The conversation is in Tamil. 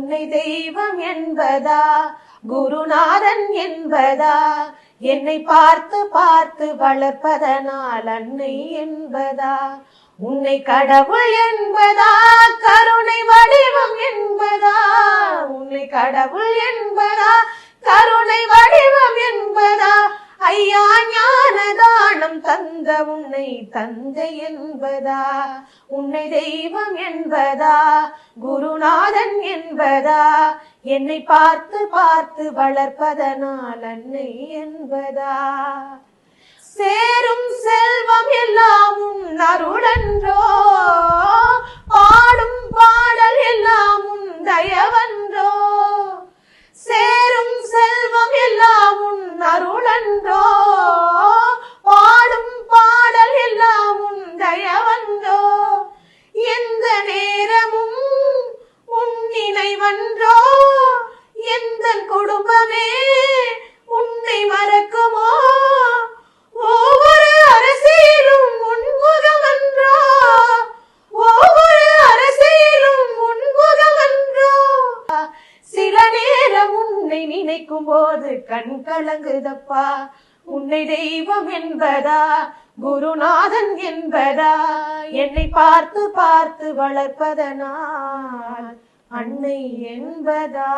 உன்னை தெய்வம் என்பதா, குருநாதன் என்பதா, என்னை பார்த்து பார்த்து வளர்ப்பதனால் அன்னை என்பதா, உன்னை கடவுள் என்பதா, கருணை வடிவம் என்பதா, உன்னை கடவுள் என்பதா, கருணை வடிவம் என்பதா, ஐயா ஞான தானம் தந்த உன்னை தந்தை என்பதா, உன்னை தெய்வம் என்பதா, குருநாதன் என்பதா, என்னை பார்த்து பார்த்து வளர்ப்பதனால் அன்னை என்பதா, சேரும் செல்வம் எல்லாம் உன் அருளன்றோ, பாடும் பாடல் எல்லாம் உன் தயவன்றோ, சேரும் செல்வம் எல்லாம் உன் அருளன்றோ, பாடும் பாடல் எல்லாம் உன் தயவன்றோ, எந்த நேரமும் உன் நினைவன்றோ, எந்த குடும்பமே உன்னை மறக்குமோ, ஒவ்வொரு அரசியலும் உன்முகமன்றோ, ஒவ்வொரு அரசியலும் உன்முகமன்றோ, சில நேரம் உன்னை நினைக்கும் போது கண் கலங்குதப்பா, உன்னை தெய்வம் என்பதா, குருநாதன் என்பதா, என்னை பார்த்து பார்த்து வளர்ப்பதனால் அன்னை என்பதா.